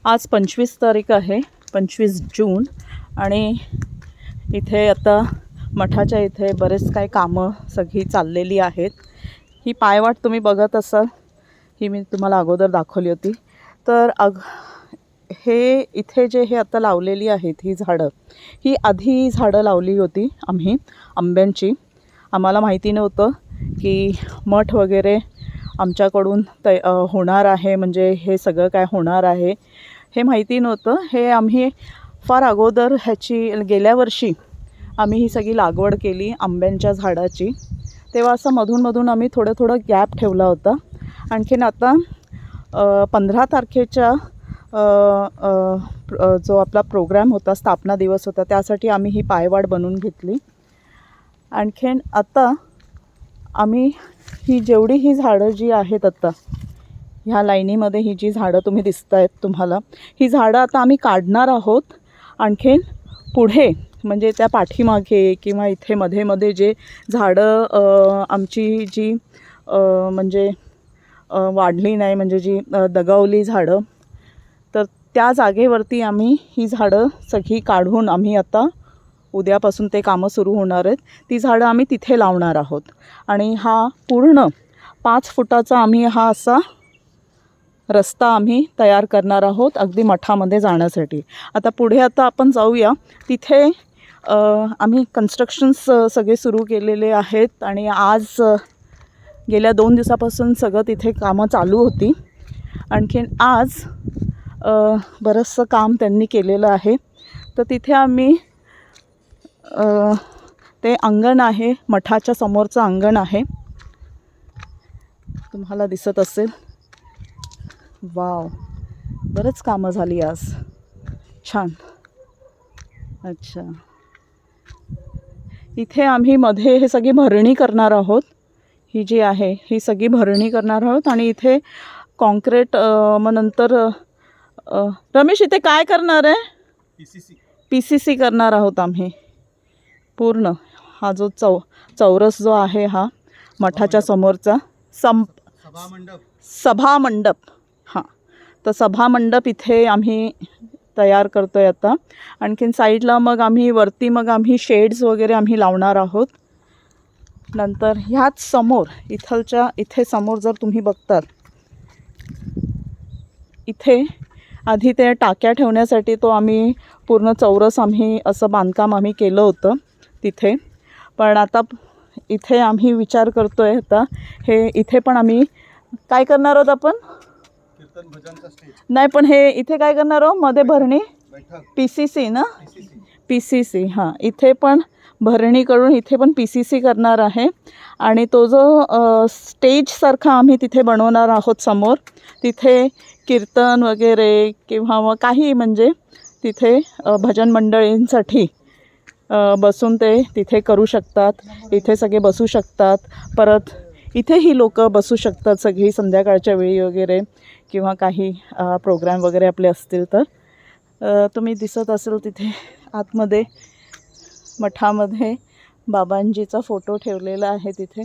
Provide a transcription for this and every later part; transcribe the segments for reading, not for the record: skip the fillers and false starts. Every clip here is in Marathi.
आज 25 तारीख आहे, 25 जून. आणि इथे आता मठाच्या इथे बरेच काही कामं सगळी चाललेली आहेत. ही पायवाट तुम्ही बघत असाल, ही मी तुम्हाला अगोदर दाखवली होती. तर हे इथे जे हे आता लावलेली आहेत ही झाडं, ही आधी झाडं लावली होती आम्ही आंब्यांची. आम्हाला माहिती नव्हतं की मठ वगैरे आमच्याकडून होणार आहे, म्हणजे हे सगळं काय होणार आहे हे माहिती नव्हतं. हे आम्ही फार अगोदर गेल्या वर्षी आम्ही ही सगळी लागवड केली आंब्यांच्या झाडाची. तेव्हा असं मधून आम्ही थोडं गॅप ठेवला होता. आणखीन आता 15 तारखेच्या जो आपला प्रोग्राम होता, स्थापना दिवस होता, त्यासाठी आम्ही ही पायवाट बनवून घेतली. आणखीन आता आम्ही ही झाडं जी आहेत आता ह्या लाईनीमध्ये, ही जी झाडं तुम्ही दिसत आहेत तुम्हाला, ही झाडं आता आम्ही काढणार आहोत. आणखीन पुढे म्हणजे त्या पाठीमागे किंवा इथे मध्ये जे झाडं आमची जी म्हणजे वाढली नाही, म्हणजे जी दगावली झाडं, तर त्या जागेवरती आम्ही ही झाडं सगळी काढून आम्ही आता उद्यापासून ते कामं सुरू होणार आहेत. ती झाडं आम्ही तिथे लावणार आहोत. आणि हा पूर्ण 5 फुटाचा आम्ही हा असा रस्ता आम्ही तयार करणार आहोत अगदी मठामध्ये जाण्यासाठी. आता पुढे आपण जाऊया. तिथे आम्ही कन्स्ट्रक्शन्स सगळे सुरू केलेले आहेत आणि आज गेल्या 2 दिवसापासून सगळं तिथे कामं चालू होती. आणखीन आज बरंचसं काम त्यांनी केलेलं आहे. तर तिथे आम्ही ते अंगण आहे, मठाच्या समोरचं अंगण आहे, तुम्हाला दिसत असेल. वाव, बरंच कामं झाली आज, छान. अच्छा, इथे आम्ही मध्ये हे सगळी भरणी करणार आहोत. ही जी आहे ही सगळी भरणी करणार आहोत. आणि इथे कॉन्क्रीट मग नंतर रमेश इथे काय करणार आहे? PCC करणार आहोत आम्ही पूर्ण. हा जो चौरस जो आहे हा मठाच्या समोरचा सभामंडप, हां, तर सभामंडप इथे आम्ही तयार करतो आहे आता. आणखीन साईडला मग आम्ही शेड्स वगैरे आम्ही लावणार आहोत. नंतर ह्याच समोर इथे समोर जर तुम्ही बघतात, इथे आधी ते टाक्या ठेवण्यासाठी तो आम्ही पूर्ण चौरस आम्ही असं बांधकाम आम्ही केलं होतं तिथे. पण आता इथे आम्ही विचार करतो आहे आता हे इथे पण आम्ही काय करणार आहोत आपण, नाही पण हे इथे काय करणार आहोत, मध्ये भरणी PCC ना, PCC, हां, इथे पण भरणी करून इथे पण PCC करणार आहे. आणि तो जो स्टेजसारखा आम्ही तिथे बनवणार आहोत समोर, तिथे कीर्तन वगैरे किंवा मग काही म्हणजे तिथे भजन मंडळींसाठी बसून ते तिथे करू शकतात. इथे सगळे बसू शकतात. परत इथेही लोक बसू शकतात सगळी संध्याकाळच्या वेळी वगैरे, किंवा काही प्रोग्राम वगैरे आपले असतील तर. तुम्ही दिसत असेल तिथे आतमध्ये मठामध्ये बाबांजीचा फोटो ठेवलेला आहे तिथे.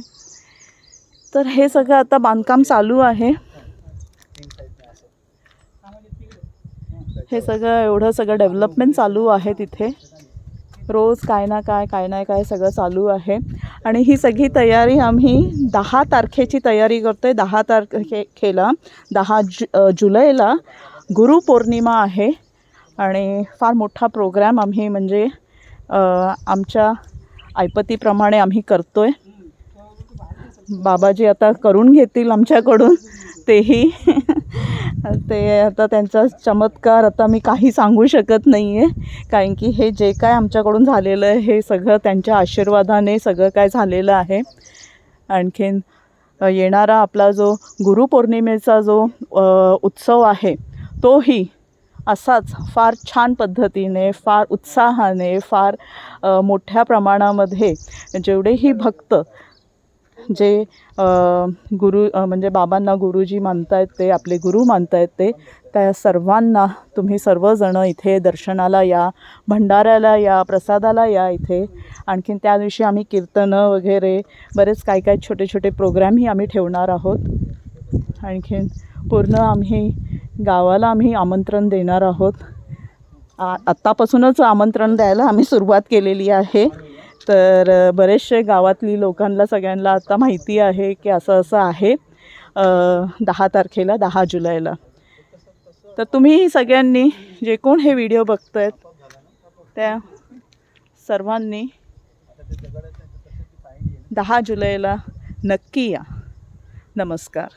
तर हे सगळं आता बांधकाम चालू आहे. हे सगळं एवढं सगळं डेव्हलपमेंट चालू आहे तिथे. रोज काय ना काय सगळं चालू आहे. आणि ही सगळी तयारी आम्ही 10 तारखेची तयारी करतो आहे. 10 तारखेला 10 जुलैला गुरुपौर्णिमा आहे. आणि फार मोठा प्रोग्राम आम्ही म्हणजे आमच्या ऐपतीप्रमाणे आम्ही करतो आहे. बाबाजी आता करून घेतील आमच्याकडून तेही. ते आता त्यांचा चमत्कार आता मी काही सांगू शकत नाही आहे, कारण की हे जे काय आमच्याकडून झालेलं आहे हे सगळं त्यांच्या आशीर्वादाने सगळं काय झालेलं आहे. आणखीन येणारा आपला जो गुरुपौर्णिमेचा जो उत्सव आहे तोही असाच फार छान पद्धतीने, फार उत्साहाने, फार मोठ्या प्रमाणामध्ये जेवढेही भक्त जे म्हणजे बाबांना गुरुजी मानतायत, ते आपले गुरु मानतायत, त्या सर्वांना तुम्ही सर्वजण इथे दर्शनाला या, भंडाऱ्याला या, प्रसादाला या इथे. आणखीन त्या दिवशी आम्ही कीर्तनं वगैरे बरेच छोटे छोटे प्रोग्रामही आम्ही ठेवणार आहोत. आणखीन पूर्ण आम्ही गावाला आम्ही आमंत्रण देणार आहोत. आत्तापासूनच आमंत्रण द्यायला आम्ही सुरुवात केलेली आहे. तर बरेचसे गावातली लोकांना सगळ्यांना आता माहिती आहे की असं असं आहे 10 तारखेला 10 जुलैला. तर तुम्ही सगळ्यांनी जे कोण हे व्हिडिओ बघत आहेत त्या सर्वांनी 10 जुलैला नक्की या. नमस्कार.